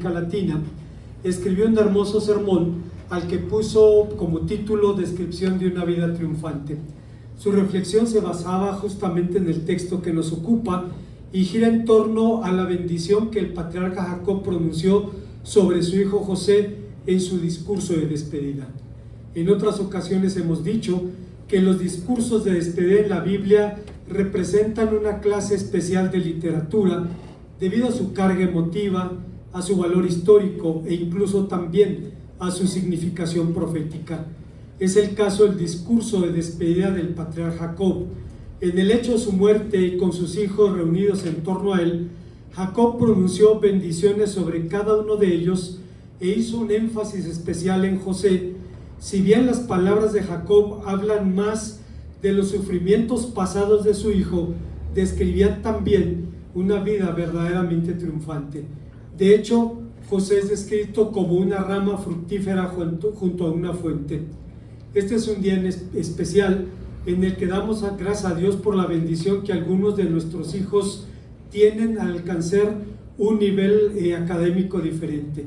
Latina, escribió un hermoso sermón al que puso como título Descripción de una vida triunfante. Su reflexión se basaba justamente en el texto que nos ocupa y gira en torno a la bendición que el patriarca Jacob pronunció sobre su hijo José en su discurso de despedida. En otras ocasiones hemos dicho que los discursos de despedida en la Biblia representan una clase especial de literatura debido a su carga emotiva, a su valor histórico e incluso también a su significación profética. Es el caso del discurso de despedida del patriarca Jacob. En el hecho de su muerte y con sus hijos reunidos en torno a él, Jacob pronunció bendiciones sobre cada uno de ellos e hizo un énfasis especial en José. Si bien las palabras de Jacob hablan más de los sufrimientos pasados de su hijo, describían también una vida verdaderamente triunfante. De hecho, José es descrito como una rama fructífera junto a una fuente. Este es un día especial en el que damos gracias a Dios por la bendición que algunos de nuestros hijos tienen al alcanzar un nivel académico diferente.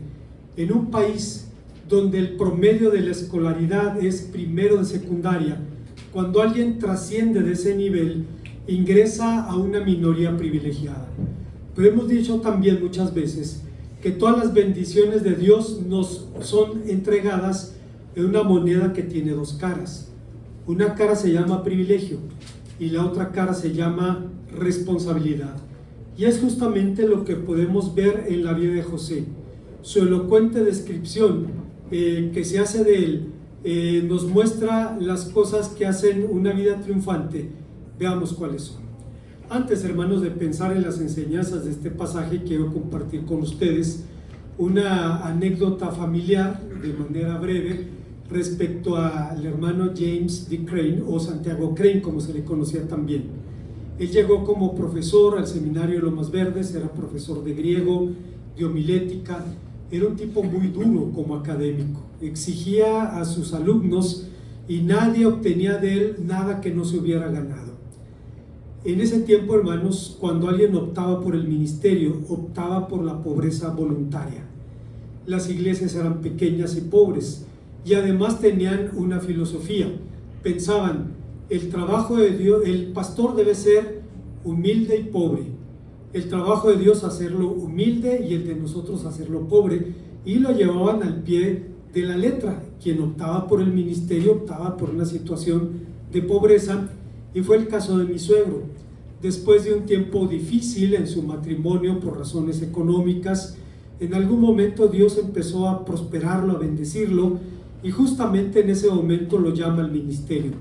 En un país donde el promedio de la escolaridad es primero de secundaria, cuando alguien trasciende de ese nivel, ingresa a una minoría privilegiada. Pero hemos dicho también muchas veces que todas las bendiciones de Dios nos son entregadas en una moneda que tiene dos caras. Una cara se llama privilegio y la otra cara se llama responsabilidad. Y es justamente lo que podemos ver en la vida de José. Su elocuente descripción que se hace de él nos muestra las cosas que hacen una vida triunfante. Veamos cuáles son. Antes, hermanos, de pensar en las enseñanzas de este pasaje, quiero compartir con ustedes una anécdota familiar de manera breve respecto al hermano James D. Crane, o Santiago Crane, como se le conocía también. Él llegó como profesor al seminario de Lomas Verdes, era profesor de griego, de homilética, era un tipo muy duro como académico, exigía a sus alumnos y nadie obtenía de él nada que no se hubiera ganado. En ese tiempo, hermanos, cuando alguien optaba por el ministerio, optaba por la pobreza voluntaria. Las iglesias eran pequeñas y pobres, y además tenían una filosofía. Pensaban, el trabajo de Dios, el pastor debe ser humilde y pobre. El trabajo de Dios hacerlo humilde y el de nosotros hacerlo pobre, y lo llevaban al pie de la letra. Quien optaba por el ministerio optaba por una situación de pobreza, y fue el caso de mi suegro. Después de un tiempo difícil en su matrimonio por razones económicas, en algún momento Dios empezó a prosperarlo, a bendecirlo, y justamente en ese momento lo llama al ministerio.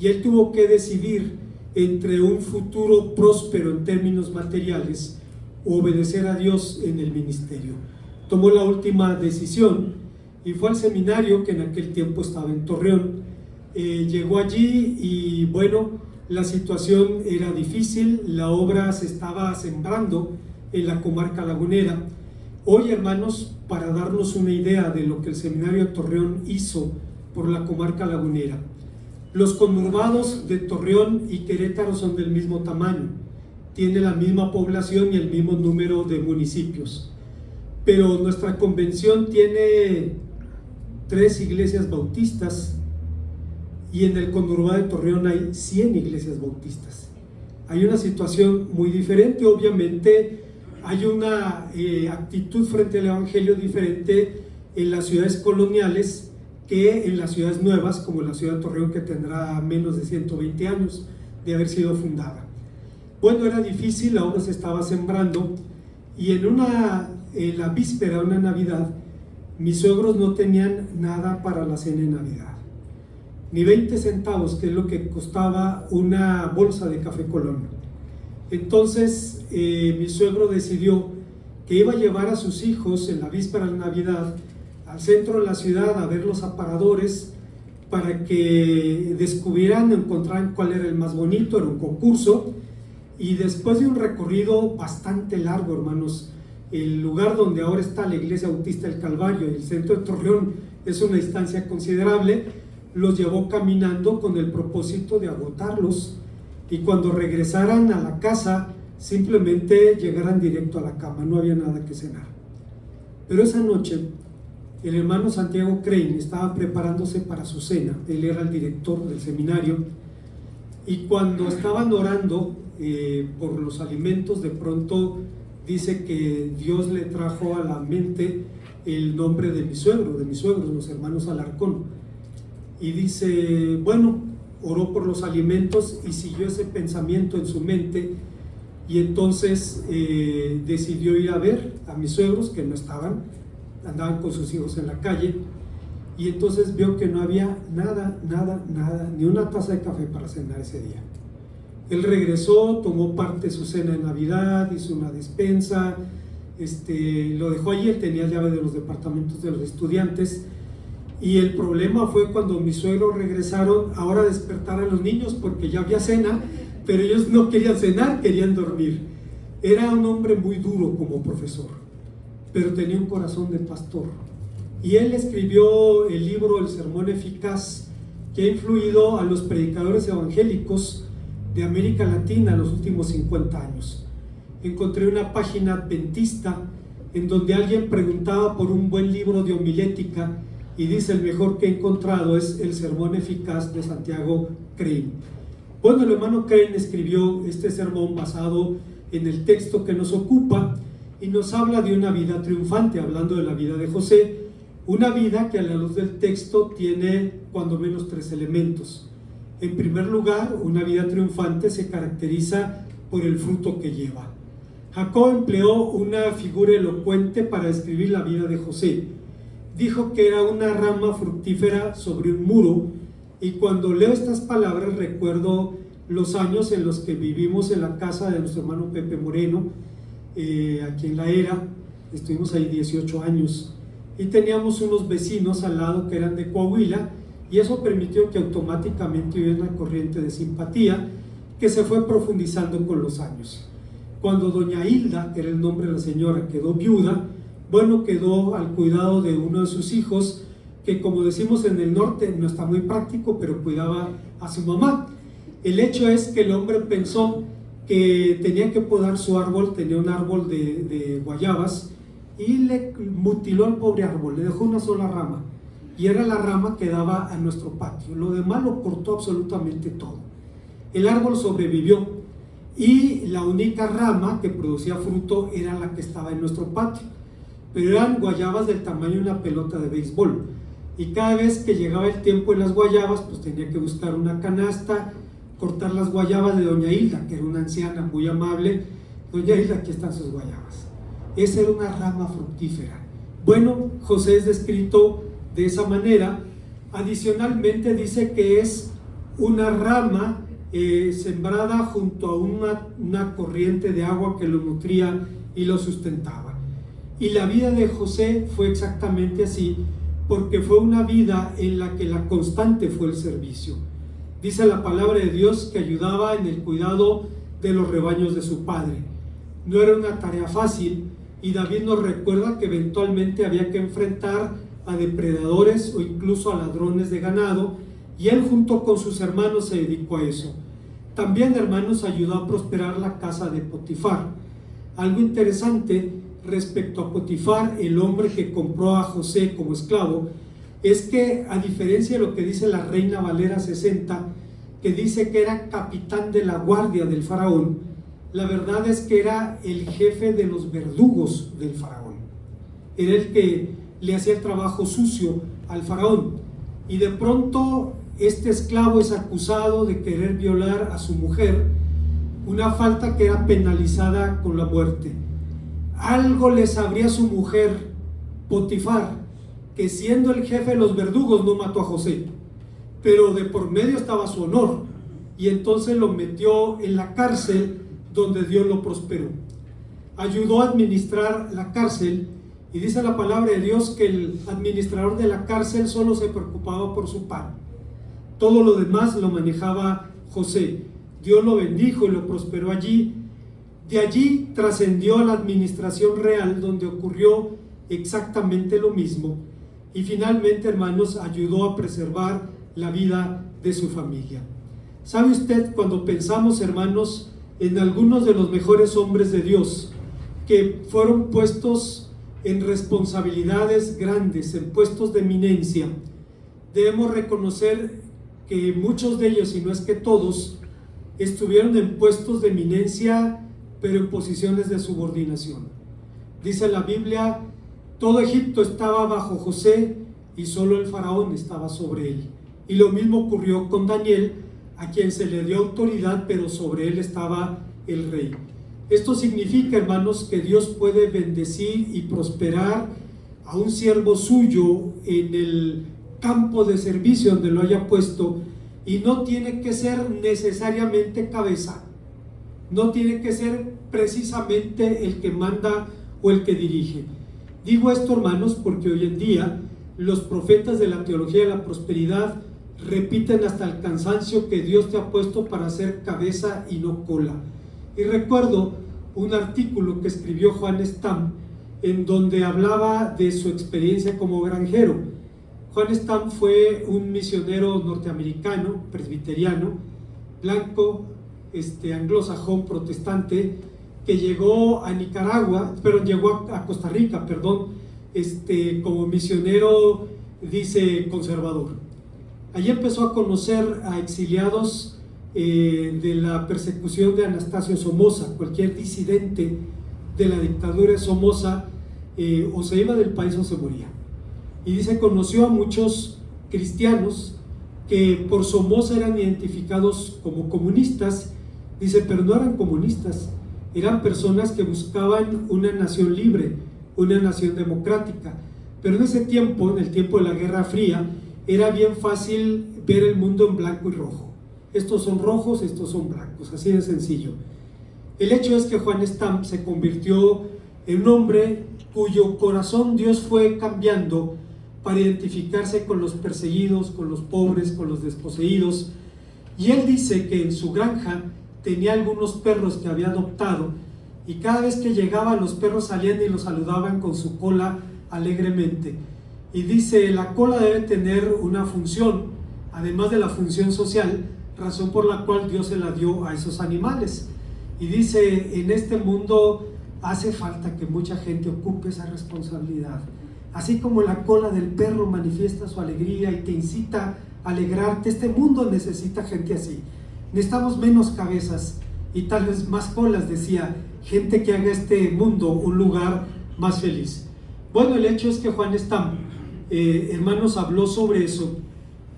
Y él tuvo que decidir entre un futuro próspero en términos materiales o obedecer a Dios en el ministerio. Tomó la última decisión y fue al seminario, que en aquel tiempo estaba en Torreón. Llegó allí y bueno, la situación era difícil, la obra se estaba sembrando en la comarca lagunera. Hoy, hermanos, para darnos una idea de lo que el seminario de Torreón hizo por la comarca lagunera, los conurbados de Torreón y Querétaro son del mismo tamaño, tiene la misma población y el mismo número de municipios, pero nuestra convención tiene 3 iglesias bautistas y en el conurbado de Torreón hay 100 iglesias bautistas. Hay una situación muy diferente, obviamente hay una actitud frente al evangelio diferente en las ciudades coloniales que en las ciudades nuevas, como la ciudad de Torreón, que tendrá menos de 120 años de haber sido fundada. Bueno, era difícil, la obra se estaba sembrando, y en la víspera de una Navidad, mis suegros no tenían nada para la cena de Navidad, ni 20 centavos, que es lo que costaba una bolsa de café Colón. Entonces mi suegro decidió que iba a llevar a sus hijos en la víspera de Navidad al centro de la ciudad a ver los aparadores para que descubrieran, encontraran cuál era el más bonito. Era un concurso, y después de un recorrido bastante largo, hermanos, el lugar donde ahora está la iglesia bautista del Calvario y el centro de Torreón es una distancia considerable, los llevó caminando con el propósito de agotarlos, y cuando regresaran a la casa simplemente llegaran directo a la cama, no había nada que cenar. Pero esa noche el hermano Santiago Crane estaba preparándose para su cena. Él era el director del seminario, y cuando estaban orando por los alimentos, de pronto dice que Dios le trajo a la mente el nombre de mis suegros, los hermanos Alarcón, y dice, bueno, oró por los alimentos y siguió ese pensamiento en su mente, y entonces decidió ir a ver a mis suegros, que no estaban, andaban con sus hijos en la calle, y entonces vio que no había nada, ni una taza de café para cenar ese día. Él regresó, tomó parte de su cena de Navidad, hizo una despensa, lo dejó allí. Él tenía llave de los departamentos de los estudiantes, y el problema fue cuando mis suegros regresaron ahora a despertar a los niños, porque ya había cena, pero ellos no querían cenar, querían dormir. Era un hombre muy duro como profesor, pero tenía un corazón de pastor, y él escribió el libro El Sermón Eficaz, que ha influido a los predicadores evangélicos de América Latina en los últimos 50 años. Encontré una página adventista en donde alguien preguntaba por un buen libro de homilética, y dice: el mejor que he encontrado es El Sermón Eficaz de Santiago Crane. Bueno, el hermano Crane escribió este sermón basado en el texto que nos ocupa, y nos habla de una vida triunfante, hablando de la vida de José, una vida que a la luz del texto tiene cuando menos 3 elementos. En primer lugar, una vida triunfante se caracteriza por el fruto que lleva. Jacob empleó una figura elocuente para describir la vida de José. Dijo que era una rama fructífera sobre un muro, y cuando leo estas palabras recuerdo los años en los que vivimos en la casa de nuestro hermano Pepe Moreno, aquí en La Era. Estuvimos ahí 18 años, y teníamos unos vecinos al lado que eran de Coahuila, y eso permitió que automáticamente hubiera una corriente de simpatía que se fue profundizando con los años. Cuando doña Hilda, que era el nombre de la señora, quedó viuda, bueno, quedó al cuidado de uno de sus hijos, que, como decimos en el norte, no está muy práctico, pero cuidaba a su mamá. El hecho es que el hombre pensó que tenía que podar su árbol. Tenía un árbol de guayabas, y le mutiló al pobre árbol, le dejó una sola rama, y era la rama que daba a nuestro patio. Lo demás lo cortó absolutamente todo. El árbol sobrevivió, y la única rama que producía fruto era la que estaba en nuestro patio, pero eran guayabas del tamaño de una pelota de béisbol, y cada vez que llegaba el tiempo de las guayabas, pues tenía que buscar una canasta, cortar las guayabas de doña Hilda, que era una anciana muy amable. Doña Hilda, aquí están sus guayabas. Esa era una rama fructífera. Bueno, José es descrito de esa manera. Adicionalmente dice que es una rama sembrada junto a una corriente de agua que lo nutría y lo sustentaba. Y la vida de José fue exactamente así, porque fue una vida en la que la constante fue el servicio. Dice la palabra de Dios que ayudaba en el cuidado de los rebaños de su padre. No era una tarea fácil, y David nos recuerda que eventualmente había que enfrentar a depredadores o incluso a ladrones de ganado, y él junto con sus hermanos se dedicó a eso. También, hermanos, ayudó a prosperar la casa de Potifar. Algo interesante respecto a Potifar, el hombre que compró a José como esclavo, es que, a diferencia de lo que dice la Reina Valera 60, que dice que era capitán de la guardia del faraón, la verdad es que era el jefe de los verdugos del faraón. Era el que le hacía el trabajo sucio al faraón. Y de pronto este esclavo es acusado de querer violar a su mujer, una falta que era penalizada con la muerte. Algo le sabría su mujer, Potifar, que siendo el jefe de los verdugos no mató a José, pero de por medio estaba su honor, y entonces lo metió en la cárcel, donde Dios lo prosperó. Ayudó a administrar la cárcel, y dice la palabra de Dios que el administrador de la cárcel solo se preocupaba por su pan. Todo lo demás lo manejaba José. Dios lo bendijo y lo prosperó allí. De allí trascendió a la administración real, donde ocurrió exactamente lo mismo, y finalmente, hermanos, ayudó a preservar la vida de su familia. ¿Sabe usted, cuando pensamos, hermanos, en algunos de los mejores hombres de Dios que fueron puestos en responsabilidades grandes, en puestos de eminencia, debemos reconocer que muchos de ellos, si no es que todos, estuvieron en puestos de eminencia, pero en posiciones de subordinación. Dice la Biblia, todo Egipto estaba bajo José y solo el faraón estaba sobre él. Y lo mismo ocurrió con Daniel, a quien se le dio autoridad, pero sobre él estaba el rey. Esto significa, hermanos, que Dios puede bendecir y prosperar a un siervo suyo en el campo de servicio donde lo haya puesto, y no tiene que ser necesariamente cabeza, no tiene que ser precisamente el que manda o el que dirige. Digo esto, hermanos, porque hoy en día los profetas de la teología de la prosperidad repiten hasta el cansancio que Dios te ha puesto para ser cabeza y no cola. Y recuerdo un artículo que escribió Juan Stam, en donde hablaba de su experiencia como granjero. Juan Stam fue un misionero norteamericano, presbiteriano, blanco, anglosajón, protestante, que llegó a Nicaragua, pero llegó a Costa Rica, como misionero, dice, conservador. Allí empezó a conocer a exiliados de la persecución de Anastasio Somoza. Cualquier disidente de la dictadura de Somoza o se iba del país o se moría. Y dice, conoció a muchos cristianos que por Somoza eran identificados como comunistas. Dice, pero no eran comunistas, eran personas que buscaban una nación libre, una nación democrática. Pero en ese tiempo, en el tiempo de la Guerra Fría, era bien fácil ver el mundo en blanco y rojo. Estos son rojos, estos son blancos, así de sencillo. El hecho es que Juan Stam se convirtió en un hombre cuyo corazón Dios fue cambiando para identificarse con los perseguidos, con los pobres, con los desposeídos. Y él dice que en su granja tenía algunos perros que había adoptado, y cada vez que llegaba los perros salían y lo saludaban con su cola alegremente. Y dice, la cola debe tener una función, además de la función social, razón por la cual Dios se la dio a esos animales. Y dice, en este mundo hace falta que mucha gente ocupe esa responsabilidad. Así como la cola del perro manifiesta su alegría y te incita a alegrarte, este mundo necesita gente así. Necesitamos menos cabezas y tal vez más colas, decía, gente que haga este mundo un lugar más feliz. Bueno, el hecho es que Juan Stam, hermanos, habló sobre eso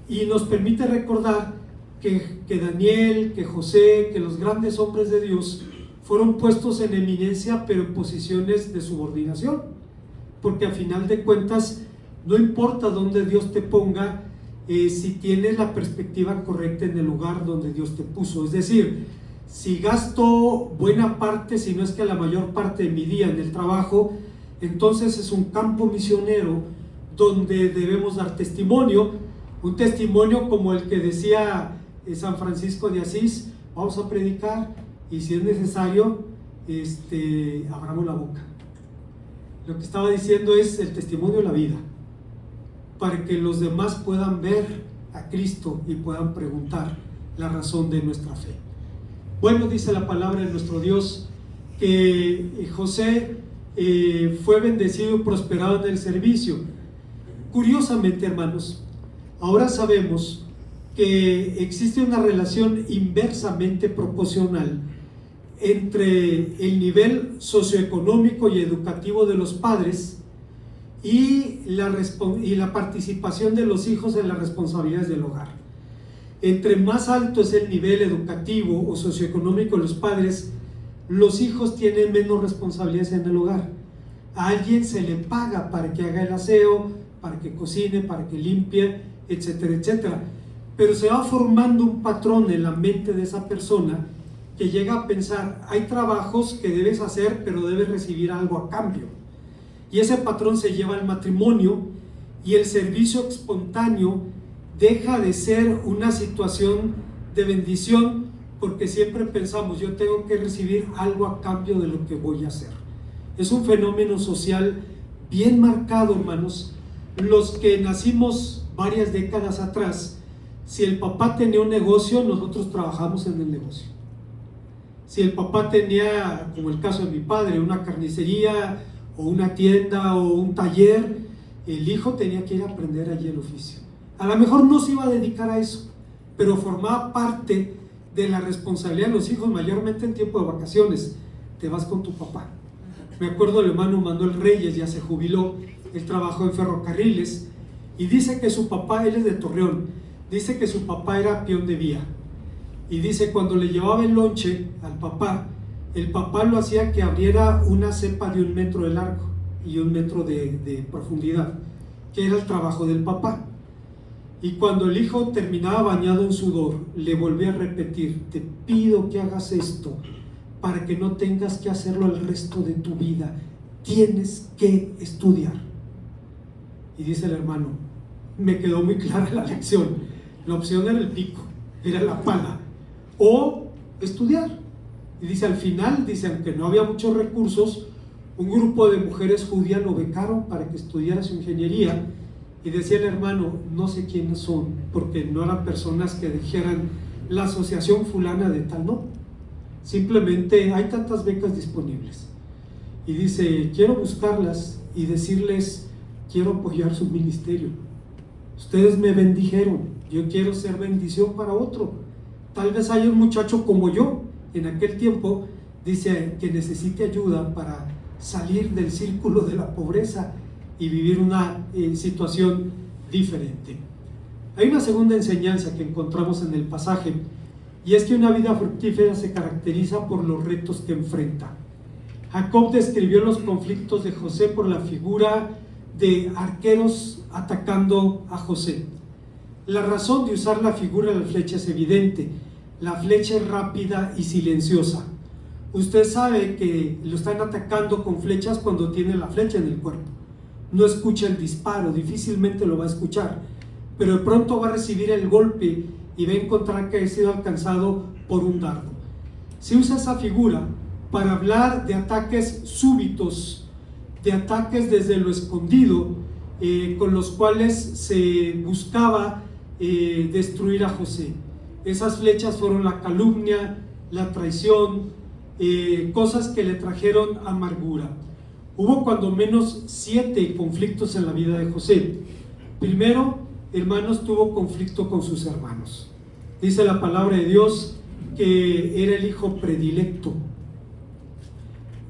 y nos permite recordar que Daniel, que José, que los grandes hombres de Dios fueron puestos en eminencia, pero en posiciones de subordinación, porque a final de cuentas no importa dónde Dios te ponga, si tienes la perspectiva correcta en el lugar donde Dios te puso. Es decir, si gasto buena parte, si no es que la mayor parte de mi día en el trabajo, entonces es un campo misionero donde debemos dar testimonio, un testimonio como el que decía San Francisco de Asís: vamos a predicar y si es necesario, abramos la boca. Lo que estaba diciendo es el testimonio de la vida, para que los demás puedan ver a Cristo y puedan preguntar la razón de nuestra fe. Bueno, dice la palabra de nuestro Dios que José fue bendecido y prosperado en el servicio. Curiosamente, hermanos, ahora sabemos que existe una relación inversamente proporcional entre el nivel socioeconómico y educativo de los padres y la participación de los hijos en las responsabilidades del hogar. Entre más alto es el nivel educativo o socioeconómico de los padres, los hijos tienen menos responsabilidades en el hogar. A alguien se le paga para que haga el aseo, para que cocine, para que limpie, etcétera, etcétera. Pero se va formando un patrón en la mente de esa persona que llega a pensar, hay trabajos que debes hacer, pero debes recibir algo a cambio. Y ese patrón se lleva al matrimonio, y el servicio espontáneo deja de ser una situación de bendición, porque siempre pensamos, yo tengo que recibir algo a cambio de lo que voy a hacer. Es un fenómeno social bien marcado, hermanos. Los que nacimos varias décadas atrás, si el papá tenía un negocio, nosotros trabajamos en el negocio. Si el papá tenía, como el caso de mi padre, una carnicería o una tienda o un taller, el hijo tenía que ir a aprender allí el oficio. A lo mejor no se iba a dedicar a eso, pero formaba parte de la responsabilidad de los hijos, mayormente en tiempo de vacaciones. Te vas con tu papá. Me acuerdo del hermano Manuel Reyes, ya se jubiló, él trabajó en ferrocarriles, y dice que su papá, él es de Torreón, dice que su papá era peón de vía, y dice cuando le llevaba el lonche al papá, el papá lo hacía que abriera una cepa de 1 metro de largo y 1 metro de profundidad, que era el trabajo del papá. Y cuando el hijo terminaba bañado en sudor, le volvía a repetir: te pido que hagas esto para que no tengas que hacerlo el resto de tu vida, tienes que estudiar. Y dice el hermano, me quedó muy clara la lección, la opción era el pico, era la pala, o estudiar. Y dice, al final, dice, aunque no había muchos recursos, un grupo de mujeres judías lo becaron para que estudiara su ingeniería. Y decía el hermano, no sé quiénes son, porque no eran personas que dijeran la asociación fulana de tal, no. Simplemente hay tantas becas disponibles. Y dice, quiero buscarlas y decirles, quiero apoyar su ministerio. Ustedes me bendijeron, yo quiero ser bendición para otro. Tal vez hay un muchacho como yo, en aquel tiempo, dice que necesite ayuda para salir del círculo de la pobreza y vivir una situación diferente. Hay una segunda enseñanza que encontramos en el pasaje, y es que una vida fructífera se caracteriza por los retos que enfrenta. Jacob describió los conflictos de José por la figura de arqueros atacando a José. La razón de usar la figura de la flecha es evidente. La flecha es rápida y silenciosa. Usted sabe que lo están atacando con flechas cuando tiene la flecha en el cuerpo. No escucha el disparo, difícilmente lo va a escuchar, pero de pronto va a recibir el golpe y va a encontrar que ha sido alcanzado por un dardo. Se usa esa figura para hablar de ataques súbitos, de ataques desde lo escondido, con los cuales se buscaba destruir a José. Esas flechas fueron la calumnia, la traición, cosas que le trajeron amargura. Hubo cuando menos 7 conflictos en la vida de José. Primero, hermanos, tuvo conflicto con sus hermanos. Dice la palabra de Dios que era el hijo predilecto.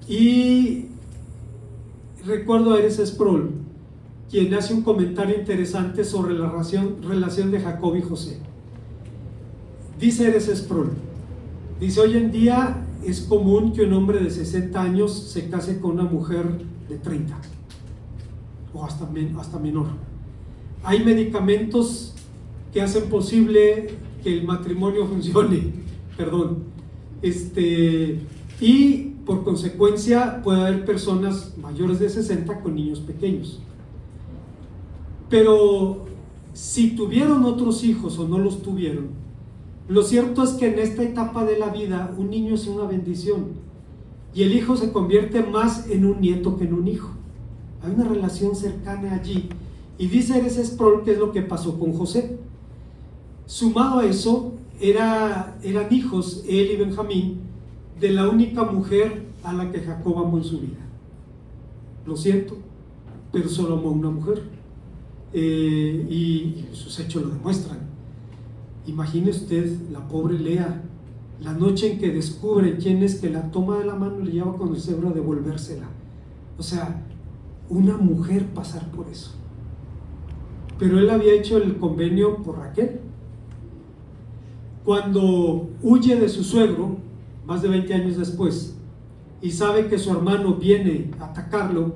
Y recuerdo a Eres Sproul, quien hace un comentario interesante sobre la relación de Jacob y José. Dice Eres Sproul, dice, hoy en día es común que un hombre de 60 años se case con una mujer de 30 o hasta menor. Hay medicamentos que hacen posible que el matrimonio funcione, y por consecuencia puede haber personas mayores de 60 con niños pequeños. Pero si tuvieron otros hijos o no los tuvieron, lo cierto es que en esta etapa de la vida un niño es una bendición y el hijo se convierte más en un nieto que en un hijo. Hay una relación cercana allí. Y dice Eres Sproul que es lo que pasó con José. Sumado a eso, eran hijos, él y Benjamín, de la única mujer a la que Jacob amó en su vida. Lo siento, pero solo amó a una mujer. Y sus hechos lo demuestran. Imagine usted la pobre Lea, la noche en que descubre quién es que la toma de la mano y le lleva con el cebro a devolvérsela. O sea, una mujer pasar por eso. Pero él había hecho el convenio por Raquel. Cuando huye de su suegro, más de 20 años después, y sabe que su hermano viene a atacarlo,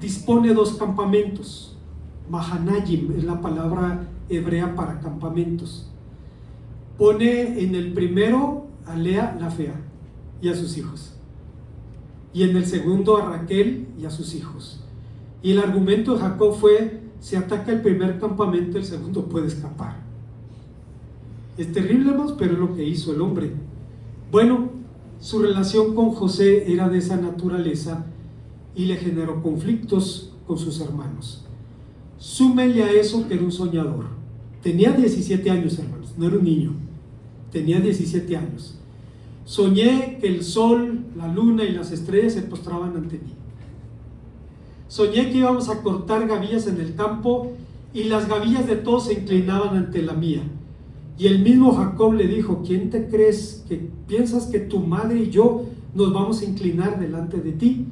dispone 2 campamentos. Mahanayim es la palabra hebrea para campamentos. Pone en el primero a Lea la fea y a sus hijos, y en el segundo a Raquel y a sus hijos. Y el argumento de Jacob fue: si ataca el primer campamento, el segundo puede escapar. Es terrible, más, pero es lo que hizo el hombre. Bueno, su relación con José era de esa naturaleza y le generó conflictos con sus hermanos. Súmele a eso que era un soñador. Tenía 17 años, hermanos, no era un niño, tenía 17 años. Soñé que el sol, la luna y las estrellas se postraban ante mí. Soñé que íbamos a cortar gavillas en el campo y las gavillas de todos se inclinaban ante la mía. Y el mismo Jacob le dijo: ¿quién te crees que piensas que tu madre y yo nos vamos a inclinar delante de ti?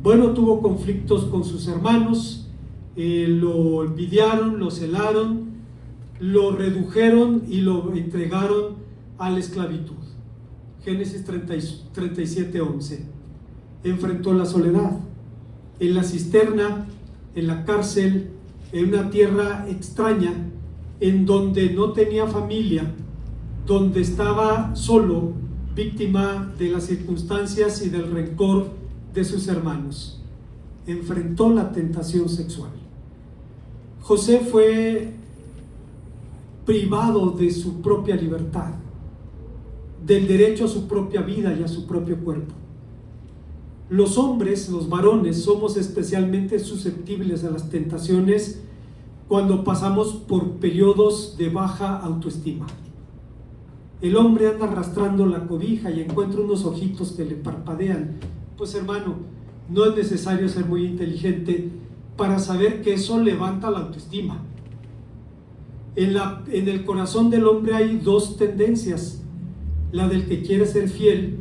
Bueno, tuvo conflictos con sus hermanos, lo envidiaron, lo celaron, lo redujeron y lo entregaron a la esclavitud. Génesis 37:11. Enfrentó la soledad, en la cisterna, en la cárcel, en una tierra extraña, en donde no tenía familia, donde estaba solo, víctima de las circunstancias y del rencor de sus hermanos. Enfrentó la tentación sexual. José fue privado de su propia libertad, del derecho a su propia vida y a su propio cuerpo. Los hombres, los varones, somos especialmente susceptibles a las tentaciones cuando pasamos por periodos de baja autoestima. El hombre anda arrastrando la cobija y encuentra unos ojitos que le parpadean. Pues hermano, no es necesario ser muy inteligente para saber que eso levanta la autoestima. En el corazón del hombre hay dos tendencias: la del que quiere ser fiel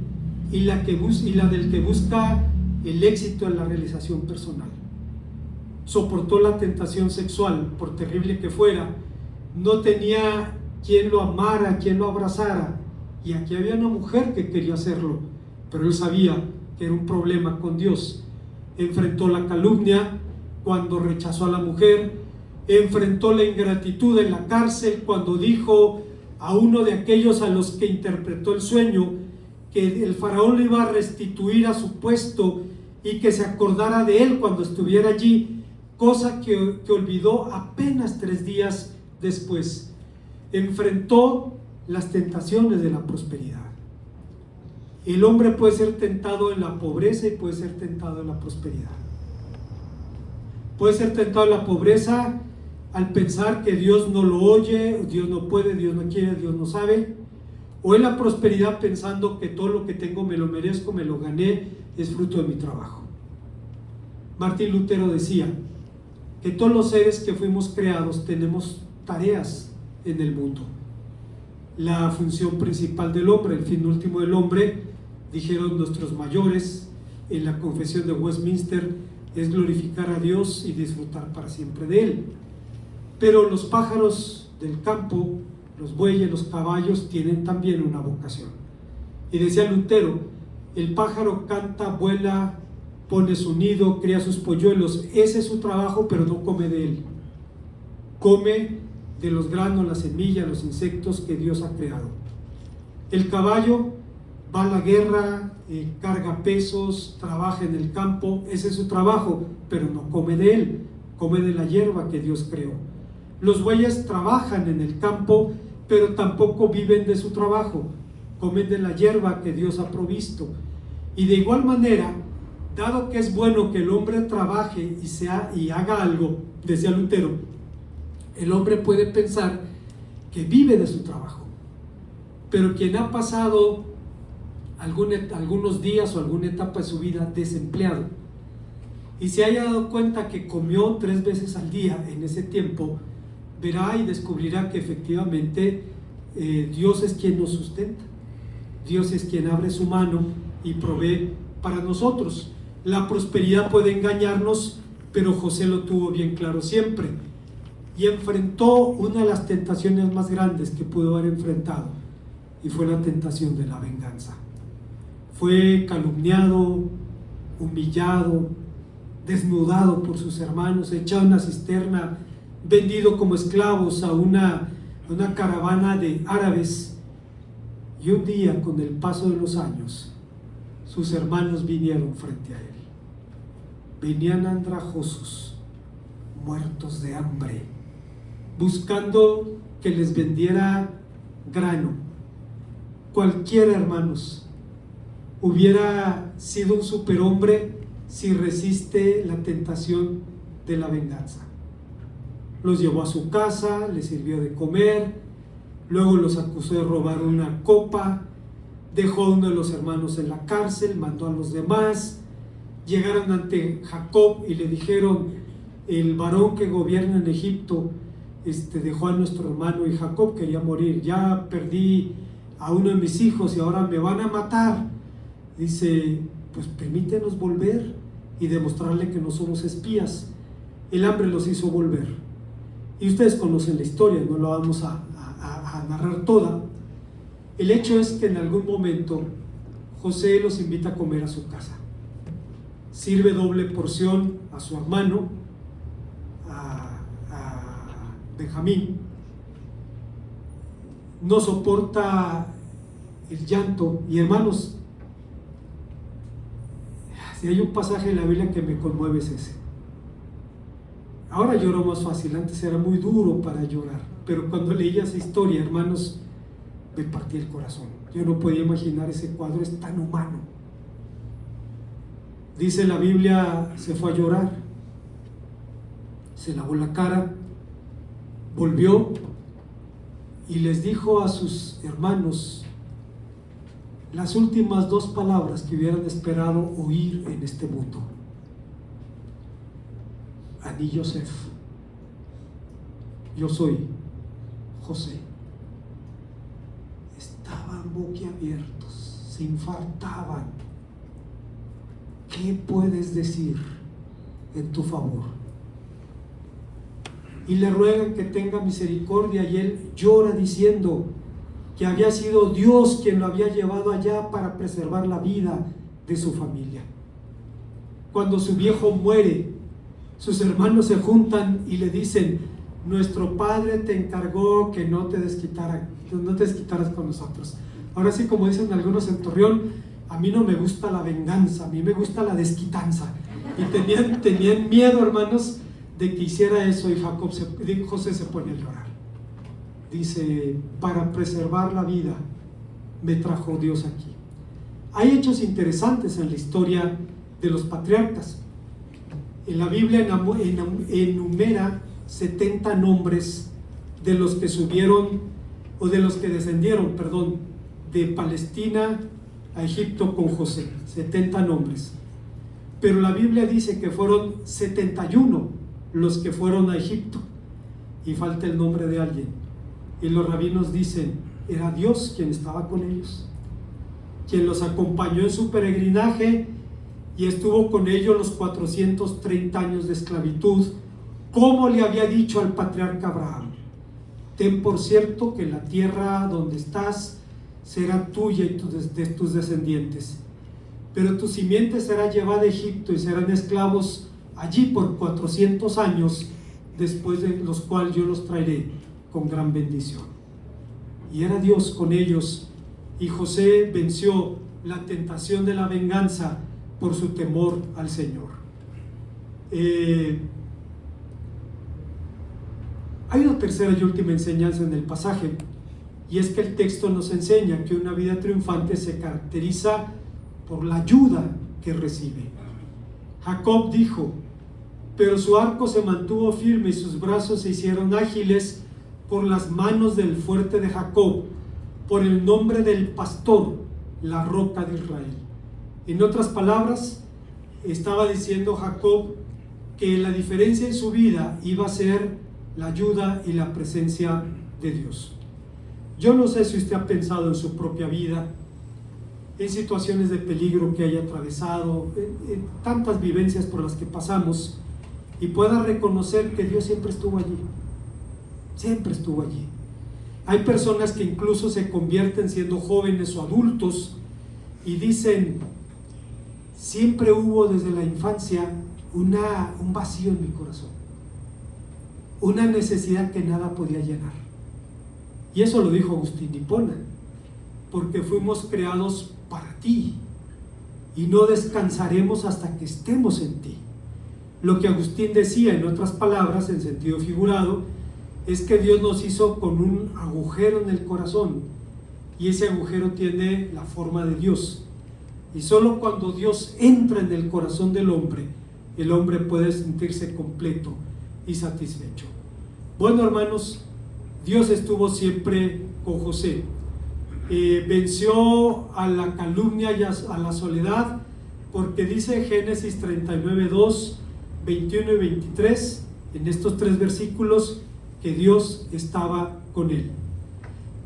y la del que busca el éxito en la realización personal. Soportó la tentación sexual, por terrible que fuera. No tenía quien lo amara, quien lo abrazara, y aquí había una mujer que quería hacerlo, pero él sabía que era un problema con Dios. Enfrentó la calumnia cuando rechazó a la mujer, enfrentó la ingratitud en la cárcel cuando dijo a uno de aquellos a los que interpretó el sueño que el faraón le iba a restituir a su puesto y que se acordara de él cuando estuviera allí, cosa que olvidó apenas 3 días después. Enfrentó las tentaciones de la prosperidad. El hombre puede ser tentado en la pobreza y puede ser tentado en la prosperidad. Puede ser tentado en la pobreza al pensar que Dios no lo oye, Dios no puede, Dios no quiere, Dios no sabe, o en la prosperidad pensando que todo lo que tengo me lo merezco, me lo gané, es fruto de mi trabajo. Martín Lutero decía que todos los seres que fuimos creados tenemos tareas en el mundo. La función principal del hombre, el fin último del hombre, dijeron nuestros mayores en la confesión de Westminster, es glorificar a Dios y disfrutar para siempre de Él. Pero los pájaros del campo, los bueyes, los caballos, tienen también una vocación. Y decía Lutero: el pájaro canta, vuela, pone su nido, cría sus polluelos, ese es su trabajo, pero no come de él. Come de los granos, las semillas, los insectos que Dios ha creado. El caballo va a la guerra, carga pesos, trabaja en el campo, ese es su trabajo, pero no come de él, come de la hierba que Dios creó. Los bueyes trabajan en el campo, pero tampoco viven de su trabajo, comen de la hierba que Dios ha provisto. Y de igual manera, dado que es bueno que el hombre trabaje y haga algo, decía Lutero, el hombre puede pensar que vive de su trabajo, pero quien ha pasado algunos días o alguna etapa de su vida desempleado y se haya dado cuenta que comió 3 veces al día en ese tiempo, verá y descubrirá que efectivamente Dios es quien nos sustenta, Dios es quien abre su mano y provee para nosotros. La prosperidad puede engañarnos, pero José lo tuvo bien claro siempre y enfrentó una de las tentaciones más grandes que pudo haber enfrentado, y fue la tentación de la venganza. Fue calumniado, humillado, desnudado por sus hermanos, echado en una cisterna, vendido como esclavos a una caravana de árabes. Y un día, con el paso de los años, sus hermanos vinieron frente a él. Venían andrajosos, muertos de hambre, buscando que les vendiera grano. Cualquiera, hermanos, hubiera sido un superhombre si resiste la tentación de la venganza. Los llevó a su casa, les sirvió de comer, luego los acusó de robar una copa, dejó a uno de los hermanos en la cárcel, mandó a los demás, llegaron ante Jacob y le dijeron: el varón que gobierna en Egipto dejó a nuestro hermano, y Jacob quería morir, ya perdí a uno de mis hijos y ahora me van a matar. Dice: pues permítenos volver y demostrarle que no somos espías. El hambre los hizo volver, y ustedes conocen la historia, no la vamos a narrar toda. El hecho es que en algún momento José los invita a comer a su casa, sirve doble porción a su hermano, a Benjamín. No soporta el llanto, y hermanos, si hay un pasaje en la Biblia que me conmueve es ese. Ahora lloro más fácil, antes era muy duro para llorar, pero cuando leía esa historia, hermanos, me partí el corazón. Yo no podía imaginar ese cuadro, es tan humano. Dice la Biblia, se fue a llorar, se lavó la cara, volvió y les dijo a sus hermanos las últimas dos palabras que hubieran esperado oír en este mundo: Ani Yosef, yo soy José. Estaban boquiabiertos, se infartaban. ¿Qué puedes decir en tu favor? Y le ruegan que tenga misericordia, y él llora diciendo que había sido Dios quien lo había llevado allá para preservar la vida de su familia. Cuando su viejo muere, sus hermanos se juntan y le dicen: nuestro padre te encargó que no te desquitaras con nosotros. Ahora sí, como dicen algunos en Torreón, a mí no me gusta la venganza, a mí me gusta la desquitanza. Y tenían miedo, hermanos, de que hiciera eso, y José se pone a llorar. Dice: para preservar la vida me trajo Dios aquí. Hay hechos interesantes en la historia de los patriarcas. En la Biblia enumera 70 nombres de los que subieron, o de los que descendieron, de Palestina a Egipto con José. 70 nombres. Pero la Biblia dice que fueron 71 los que fueron a Egipto, y falta el nombre de alguien. Y los rabinos dicen: era Dios quien estaba con ellos, quien los acompañó en su peregrinaje y estuvo con ellos los 430 años de esclavitud, como le había dicho al patriarca Abraham: ten por cierto que la tierra donde estás será tuya y de tus descendientes, pero tu simiente será llevada a Egipto y serán esclavos allí por 400 años, después de los cuales yo los traeré con gran bendición. Y era Dios con ellos, y José venció la tentación de la venganza por su temor al Señor. Hay una tercera y última enseñanza en el pasaje, y es que el texto nos enseña que una vida triunfante se caracteriza por la ayuda que recibe. Jacob dijo: pero su arco se mantuvo firme y sus brazos se hicieron ágiles por las manos del fuerte de Jacob, por el nombre del pastor, la roca de Israel. En otras palabras, estaba diciendo Jacob que la diferencia en su vida iba a ser la ayuda y la presencia de Dios. Yo no sé si usted ha pensado en su propia vida, en situaciones de peligro que haya atravesado, en tantas vivencias por las que pasamos, y pueda reconocer que Dios siempre estuvo allí. Siempre estuvo allí. Hay personas que incluso se convierten siendo jóvenes o adultos y dicen: siempre hubo desde la infancia un vacío en mi corazón, una necesidad que nada podía llenar. Y eso lo dijo Agustín de Hipona: porque fuimos creados para ti y no descansaremos hasta que estemos en ti. Lo que Agustín decía, en otras palabras, en sentido figurado, es que Dios nos hizo con un agujero en el corazón, y ese agujero tiene la forma de Dios, y solo cuando Dios entra en el corazón del hombre, el hombre puede sentirse completo y satisfecho. Bueno, hermanos, Dios estuvo siempre con José. venció a la calumnia y a la soledad, porque dice Génesis 39:2, 21 y 23, en estos 3 versículos, que Dios estaba con él.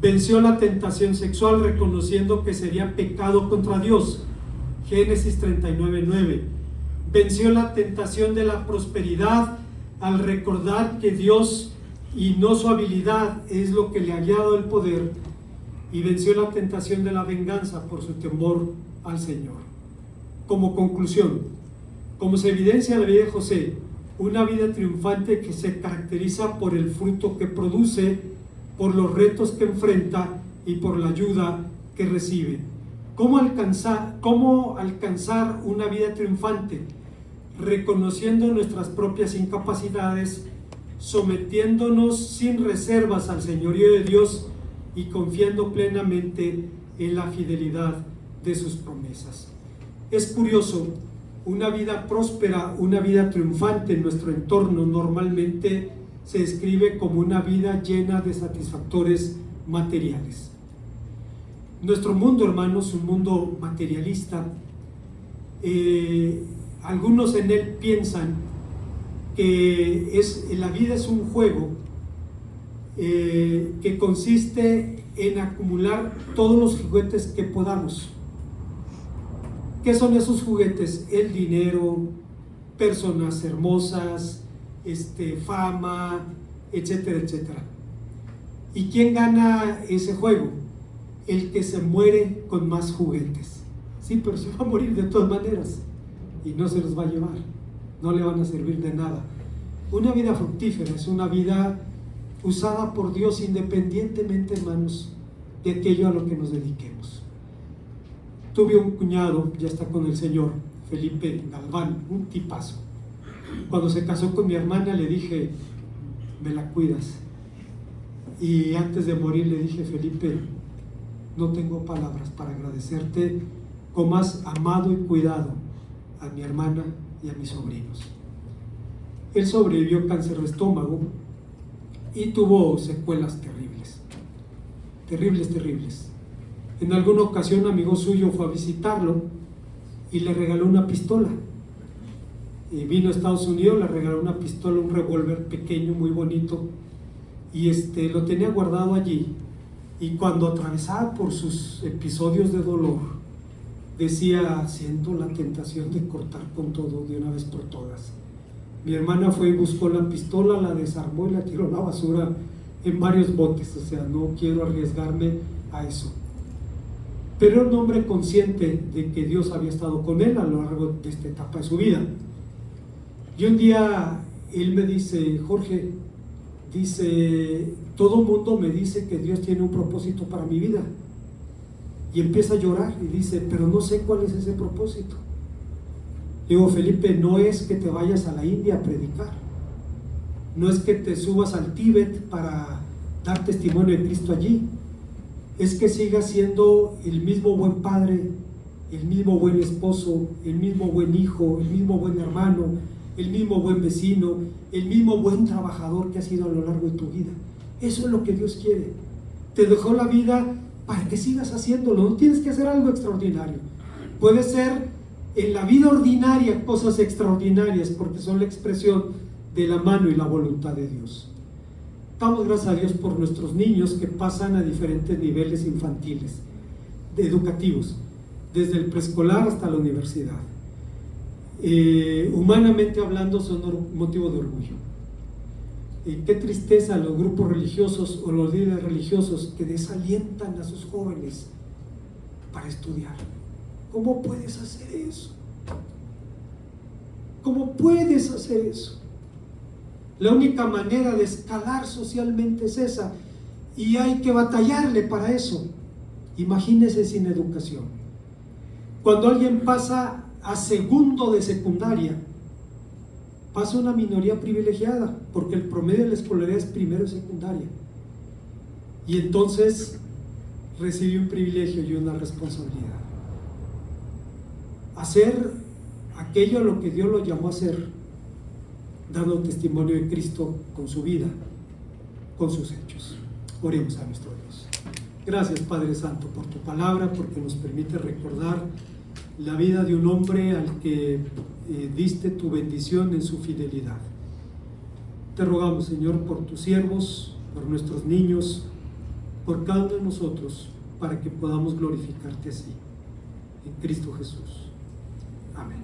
Venció la tentación sexual reconociendo que sería pecado contra Dios, Génesis 39:9. Venció la tentación de la prosperidad al recordar que Dios y no su habilidad es lo que le había dado el poder, y venció la tentación de la venganza por su temor al Señor. Como conclusión, como se evidencia en la vida de José, una vida triunfante que se caracteriza por el fruto que produce, por los retos que enfrenta y por la ayuda que recibe. ¿Cómo alcanzar una vida triunfante? Reconociendo nuestras propias incapacidades, sometiéndonos sin reservas al señorío de Dios y confiando plenamente en la fidelidad de sus promesas. Es curioso, una vida próspera, una vida triunfante en nuestro entorno normalmente se describe como una vida llena de satisfactores materiales. Nuestro mundo, hermanos, es un mundo materialista. Algunos en él piensan que la vida es un juego que consiste en acumular todos los juguetes que podamos. ¿Qué son esos juguetes? El dinero, personas hermosas, fama, etcétera, etcétera. ¿Y quién gana ese juego? El que se muere con más juguetes. Sí, pero se va a morir de todas maneras y no se los va a llevar, no le van a servir de nada. Una vida fructífera es una vida usada por Dios independientemente, hermanos, de aquello a lo que nos dediquemos. Tuve un cuñado, ya está con el Señor, Felipe Galván, un tipazo. Cuando se casó con mi hermana le dije, me la cuidas. Y antes de morir le dije, Felipe, no tengo palabras para agradecerte cómo has amado y cuidado a mi hermana y a mis sobrinos. Él sobrevivió a cáncer de estómago y tuvo secuelas terribles. En alguna ocasión un amigo suyo fue a visitarlo y le regaló una pistola. Y vino a Estados Unidos, le regaló una pistola, un revólver pequeño, muy bonito, y lo tenía guardado allí. Y cuando atravesaba por sus episodios de dolor, decía, siento la tentación de cortar con todo de una vez por todas. Mi hermana fue y buscó la pistola, la desarmó y la tiró a la basura en varios botes. O sea, no quiero arriesgarme a eso. Pero era un hombre consciente de que Dios había estado con él a lo largo de esta etapa de su vida. Y un día él me dice, Jorge, todo el mundo me dice que Dios tiene un propósito para mi vida. Y empieza a llorar y dice, pero no sé cuál es ese propósito. Digo, Felipe, no es que te vayas a la India a predicar, no es que te subas al Tíbet para dar testimonio de Cristo allí, es que sigas siendo el mismo buen padre, el mismo buen esposo, el mismo buen hijo, el mismo buen hermano, el mismo buen vecino, el mismo buen trabajador que has sido a lo largo de tu vida. Eso es lo que Dios quiere. Te dejó la vida para que sigas haciéndolo. No tienes que hacer algo extraordinario. Puede ser en la vida ordinaria cosas extraordinarias, porque son la expresión de la mano y la voluntad de Dios. Damos gracias a Dios por nuestros niños que pasan a diferentes niveles infantiles, educativos, desde el preescolar hasta la universidad. Humanamente hablando, son motivo de orgullo. Qué tristeza los grupos religiosos o los líderes religiosos que desalientan a sus jóvenes para estudiar. ¿Cómo puedes hacer eso? ¿Cómo puedes hacer eso? La única manera de escalar socialmente es esa, y hay que batallarle para eso. Imagínese sin educación. Cuando alguien pasa a segundo de secundaria, pasa una minoría privilegiada, porque el promedio de la escolaridad es primero de secundaria, y entonces recibe un privilegio y una responsabilidad. Hacer aquello a lo que Dios lo llamó a hacer, dando testimonio de Cristo con su vida, con sus hechos. Oremos a nuestro Dios. Gracias, Padre Santo, por tu palabra, porque nos permite recordar la vida de un hombre al que diste tu bendición en su fidelidad. Te rogamos, Señor, por tus siervos, por nuestros niños, por cada uno de nosotros, para que podamos glorificarte así. En Cristo Jesús. Amén.